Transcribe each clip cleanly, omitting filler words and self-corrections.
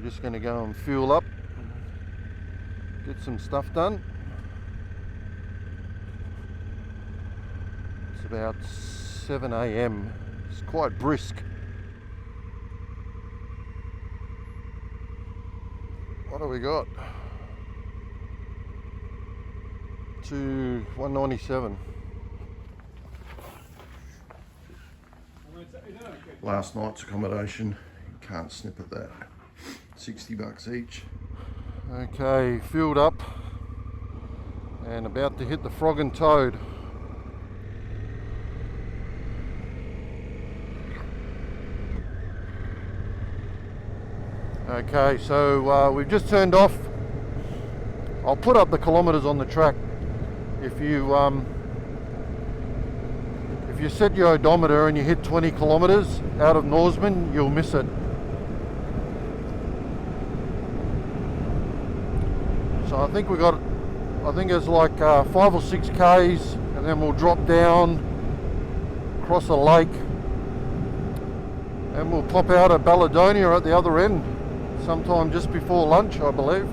just going to go and fuel up, get some stuff done. It's about 7 a.m. It's quite brisk. What do we got? To 197. Last night's accommodation, you can't snip at that. $60 each. Okay, filled up and about to hit the Frog and Toad. Okay, so we've just turned off. I'll put up the kilometres on the track. If you set your odometer and you hit 20 kilometres out of Norseman, you'll miss it. So I think it's like 5 or 6 Ks, and then we'll drop down, cross a lake, and we'll pop out at Balladonia at the other end, sometime just before lunch, I believe.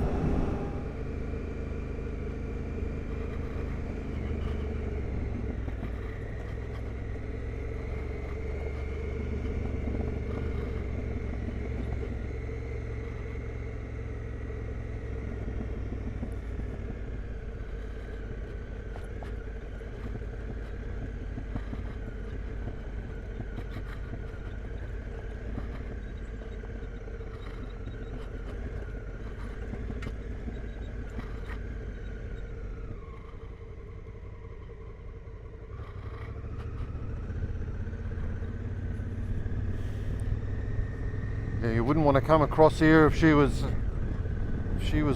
Yeah, you wouldn't want to come across here if she was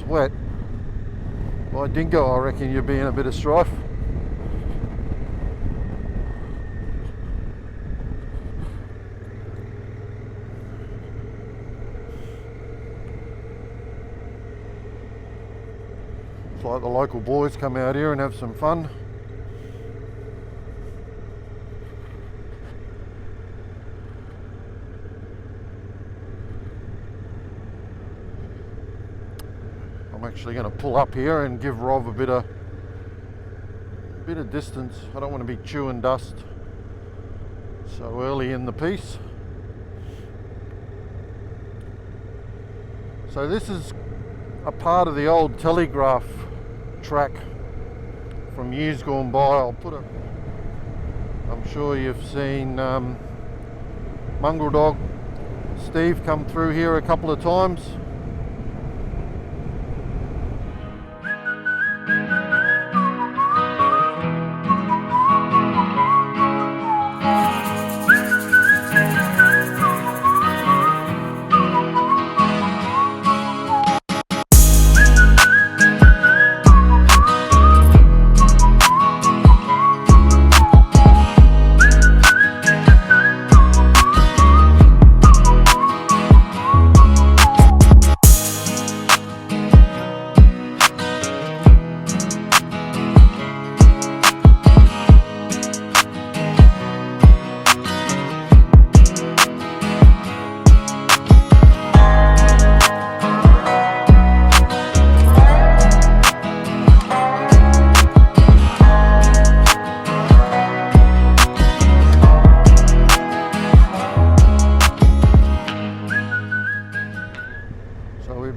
wet. By dingo, I reckon you'd be in a bit of strife. It's like the local boys come out here and have some fun. I'm actually going to pull up here and give Rob a bit of distance. I don't want to be chewing dust so early in the piece. So this is a part of the old telegraph track from years gone by. I'm sure you've seen Mongrel Dog Steve come through here a couple of times.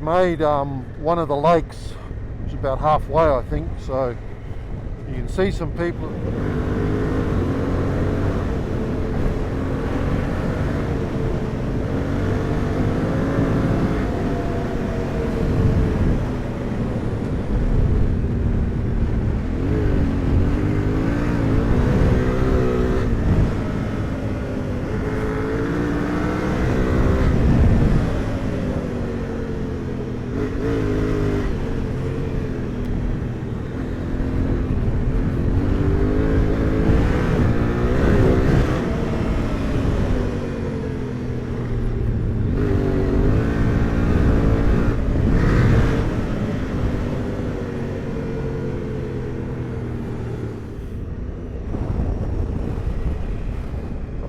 Made one of the lakes, which is about halfway, I think, so you can see some people.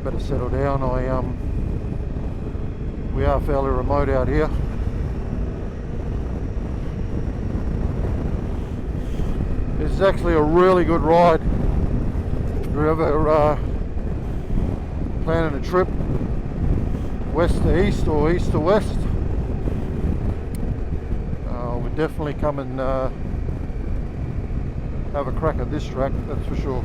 Better settle down. We are fairly remote out here. This is actually a really good ride. If you're ever planning a trip west to east or east to west, we'd definitely come and have a crack at this track, that's for sure.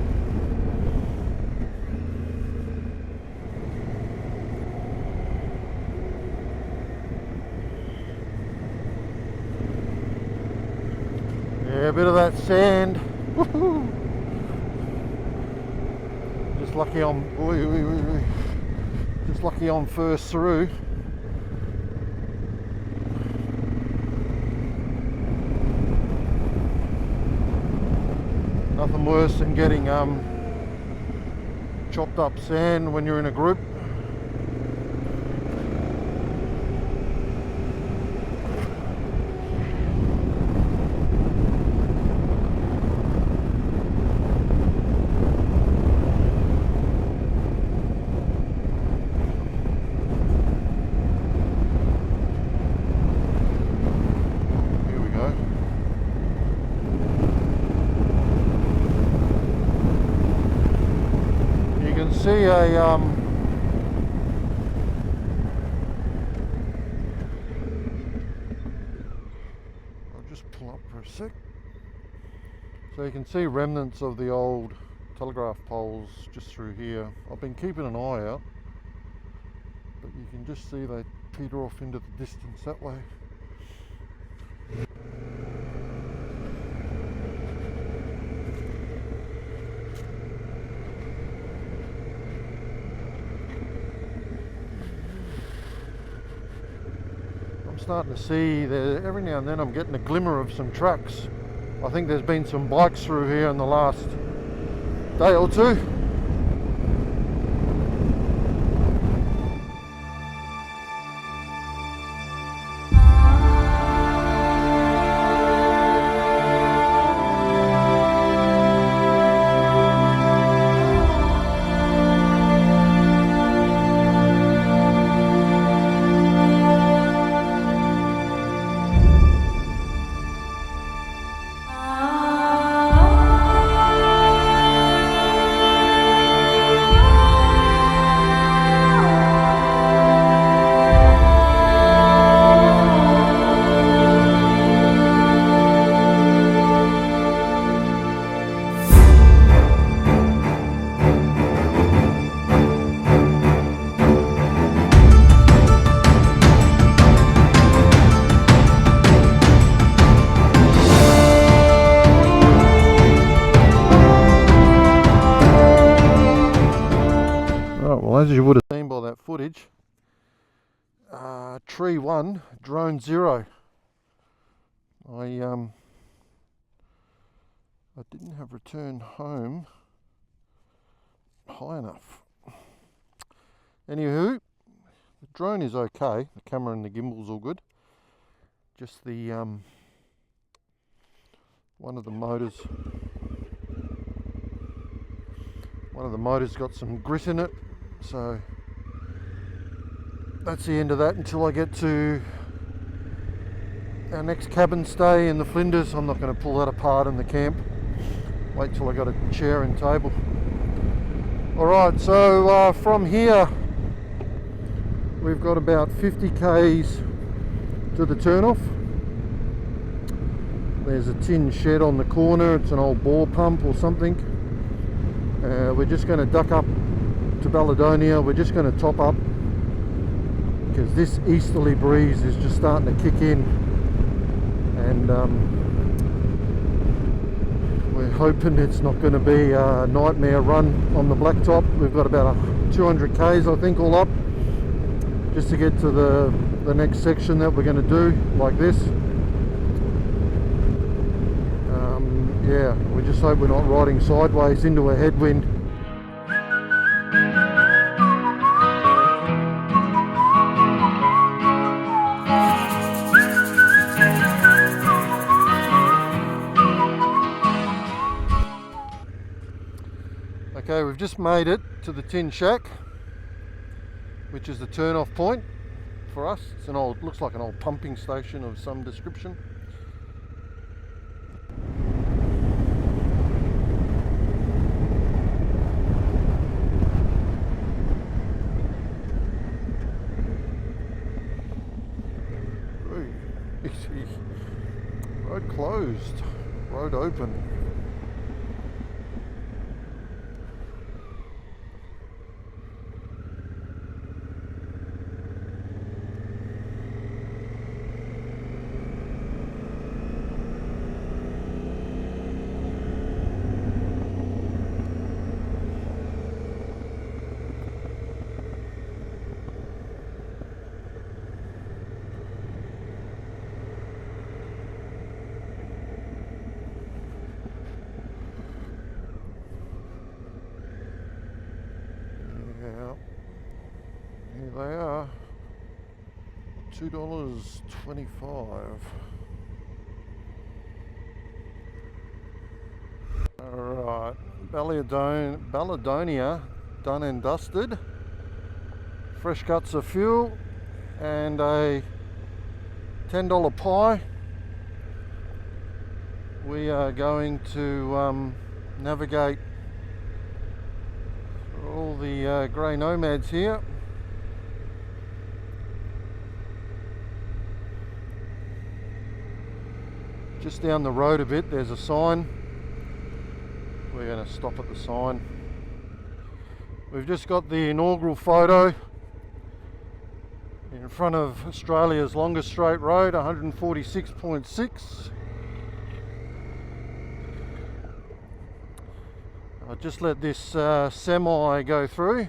Yeah, a bit of that sand. Woohoo! Just lucky just lucky I'm first through. Nothing worse than getting chopped up sand when you're in a group. See I'll just pull up for a sec. So you can see remnants of the old telegraph poles just through here. I've been keeping an eye out, but you can just see they peter off into the distance that way. Starting to see there every now and then I'm getting a glimmer of some trucks. I think there's been some bikes through here in the last day or two. As you would have seen by that footage, tree 1, drone 0. I didn't have return home high enough. Anywho, the drone is okay. The camera and the gimbal's all good. Just the one of the motors got some grit in it. So that's the end of that until I get to our next cabin stay in the Flinders. I'm not going to pull that apart in the camp. Wait till I got a chair and table. Alright, so from here we've got about 50 k's to the turnoff. There's a tin shed on the corner. It's an old bore pump or something. We're just going to duck up to Baladonia. We're just going to top up because this easterly breeze is just starting to kick in, and we're hoping it's not going to be a nightmare run on the blacktop. We've got about 200 k's I think all up just to get to the next section that we're going to do like this. Yeah, we just hope we're not riding sideways into a headwind. Okay, we've just made it to the tin shack, which is the turn-off point for us. It's an old, looks like an old pumping station of some description. Road closed, road open. Here they are, $2.25. Alright, Baladonia done and dusted. Fresh cuts of fuel and a $10 pie. We are going to navigate all the grey nomads here. Just down the road a bit there's a sign. We're going to stop at the sign. We've just got the inaugural photo in front of Australia's longest straight road, 146.6. I'll just let this semi go through.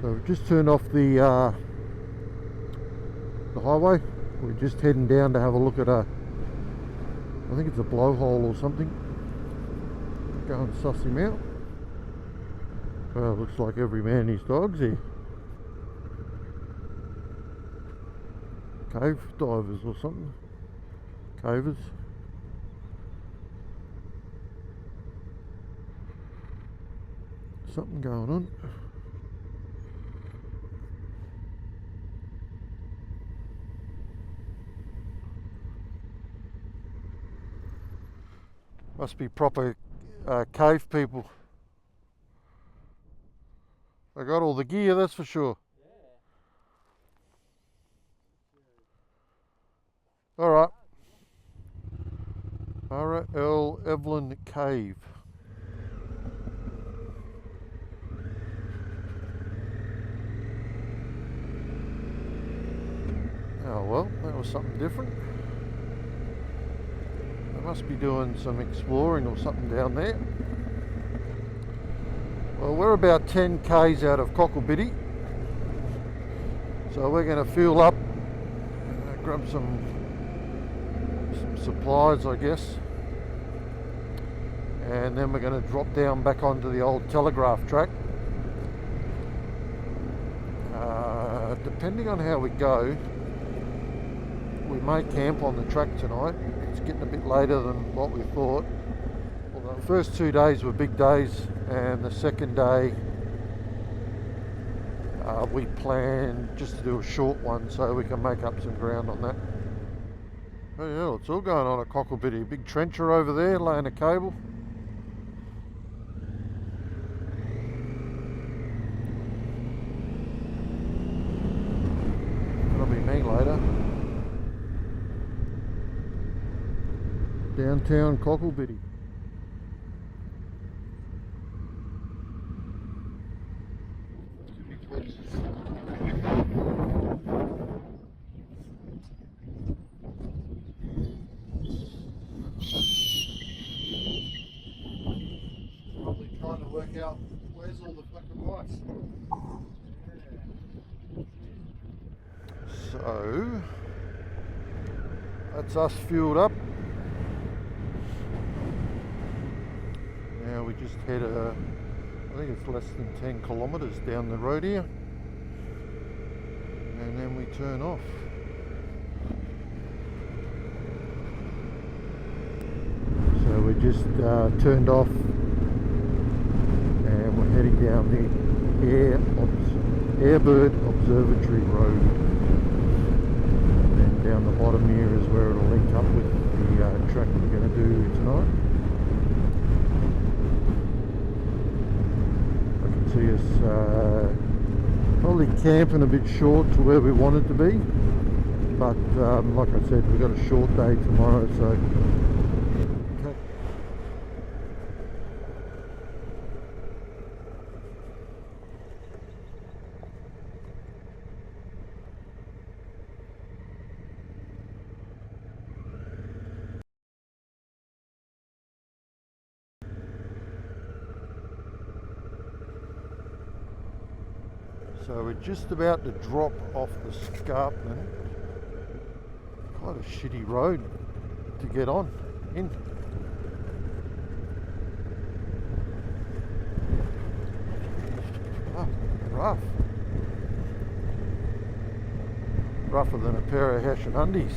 So we've just turned off the highway. We're just heading down to have a look at I think it's a blowhole or something. Go and suss him out. Well, looks like every man his dog's here. Cave divers or something. Cavers. Something going on. Must be proper cave people. They got all the gear, that's for sure. Yeah. Alright. R.L. Evelyn Cave. Oh well, that was something different. Must be doing some exploring or something down there. Well, we're about 10 k's out of Cocklebiddy, so we're going to fuel up, grab some supplies I guess, and then we're going to drop down back onto the old telegraph track. Depending on how we go, we may camp on the track tonight. It's getting a bit later than what we thought. Well, the first 2 days were big days, and the second day we planned just to do a short one so we can make up some ground on that. Oh yeah, it's all going on at Cocklebiddy. Big trencher over there laying a cable. That'll be me later. Downtown Cocklebiddy. So that's us fueled up. Now we just head I think it's less than 10 kilometres down the road here, and then we turn off. So we just turned off and we're heading down the Airbird Observatory Road, and then down the bottom here is where it'll link up with the track we're going to do tonight. I can see us probably camping a bit short to where we wanted to be, but like I said, we've got a short day tomorrow, so So we're just about to drop off the escarpment. Quite a shitty road to get on in. Oh, rough. Rougher than a pair of Hessian undies.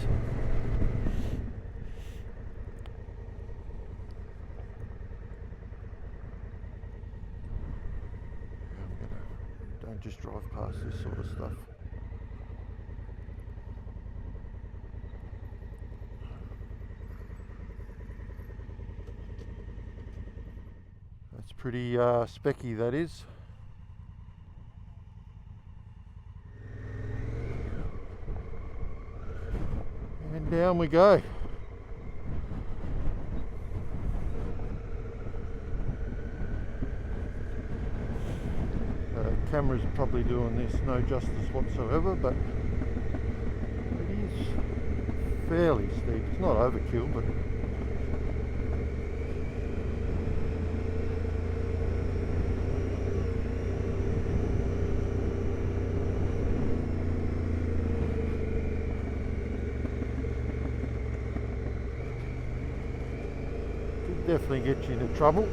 Don't just drive past this sort of stuff. That's pretty specky, that is. And down we go. Camera's probably doing this no justice whatsoever, but it is fairly steep. It's not overkill, but could definitely get you into trouble.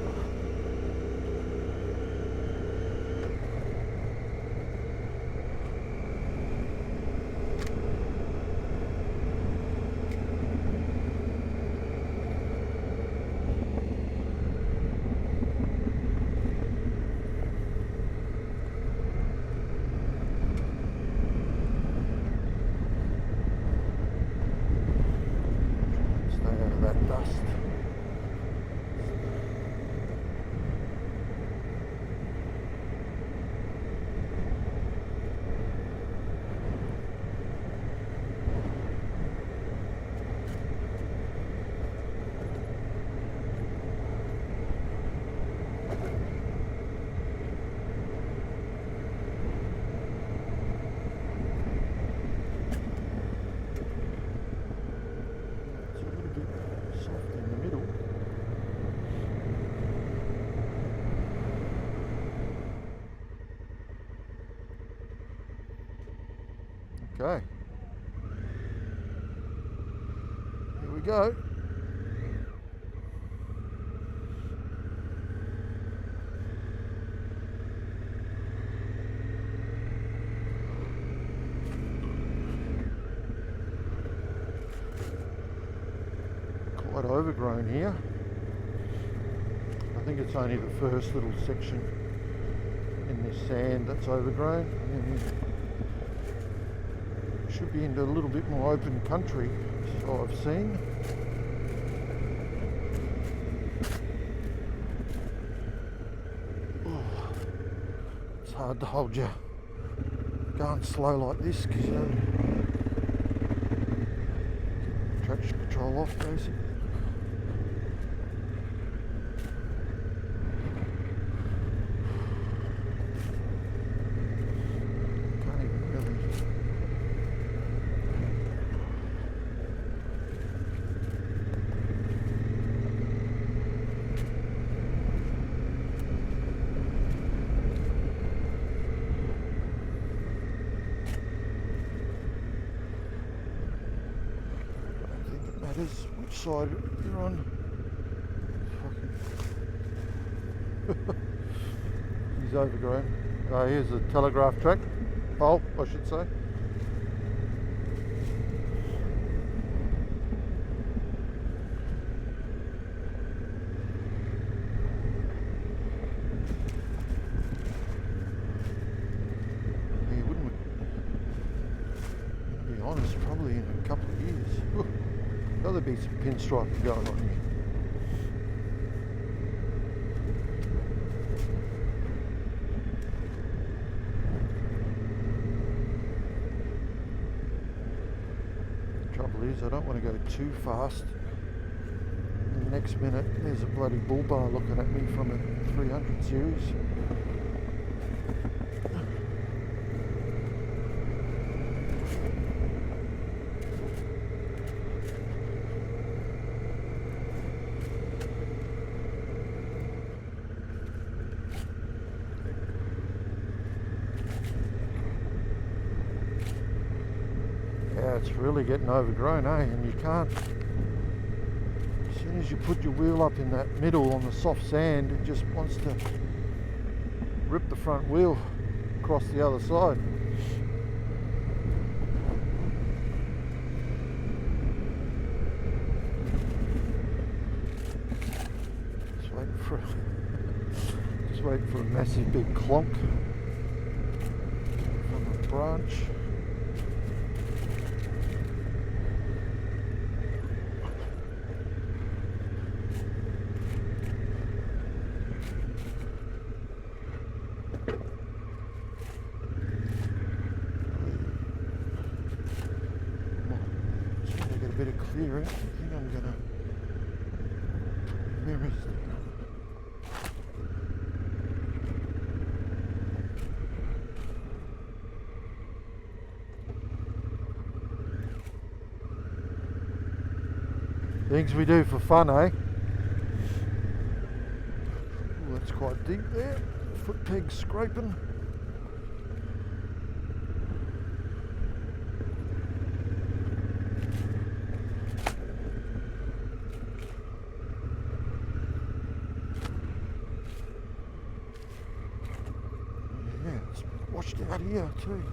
Okay, here we go. Quite overgrown here. I think it's only the first little section in this sand that's overgrown, and should be into a little bit more open country, so I've seen. Oh, it's hard to hold you going slow like this because you don't get traction control off, basically. indicators which side you're on. He's overgrown. Here's the telegraph track, pole I should say. Honest, probably in a couple of years. There'll be some pinstriping going on here. Trouble is, I don't want to go too fast. In the next minute, there's a bloody bull bar looking at me from a 300 series. Yeah, it's really getting overgrown, eh? And you can't, as soon as you put your wheel up in that middle on the soft sand, it just wants to rip the front wheel across the other side. Just waiting for a massive big clonk from a branch. A bit of clearance. I think I'm gonna mirrors. Things we do for fun, eh? Ooh, that's quite deep there. Foot peg scraping. Washed out here too.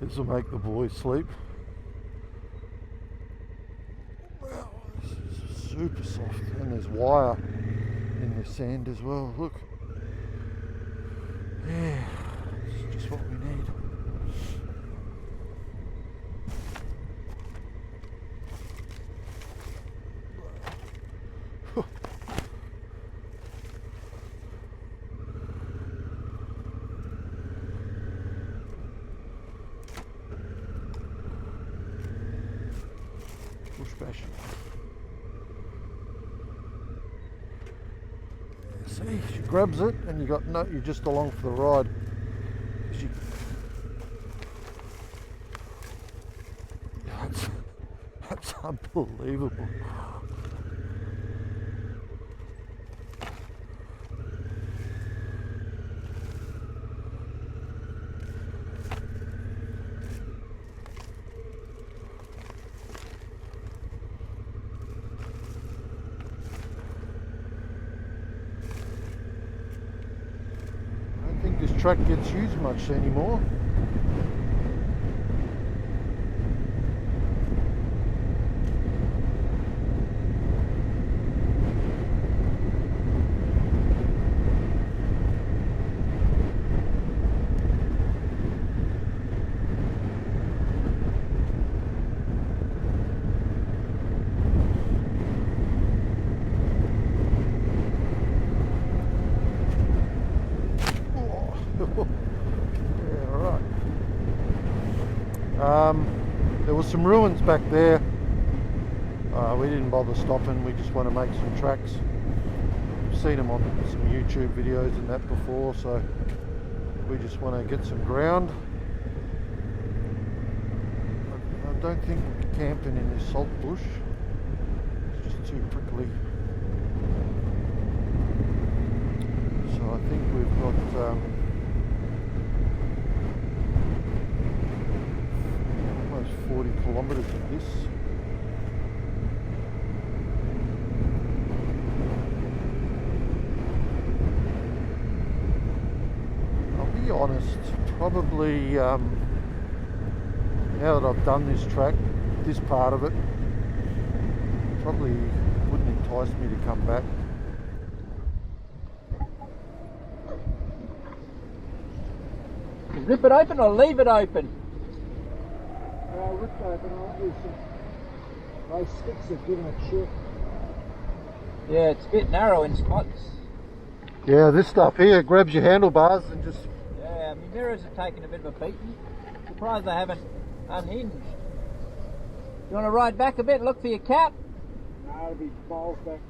This will make the boys sleep. Wow, this is super soft, and there's wire in the sand as well. Look. Yeah, it's just what we need. Push bash. See, she grabs it, and you're just along for the ride. That's unbelievable. I don't think this track gets used much anymore. Yeah, right. There was some ruins back there. We didn't bother stopping. We just want to make some tracks. We've seen them on some YouTube videos and that before, so we just want to get some ground. I don't think we're camping in this salt bush. It's just a too prickly. So I think we've got almost 40 kilometres of this. I'll be honest, probably now that I've done this track, this part of it, probably wouldn't entice me to come back. Rip it open or leave it open? Rip it open, I'll do some. Those sticks have given it shit. Yeah, it's a bit narrow in spots. Yeah, this stuff here grabs your handlebars and just... Yeah, my mirrors are taking a bit of a beating. Surprised they haven't unhinged. You want to ride back a bit, look for your cap? No, it'll be balls back.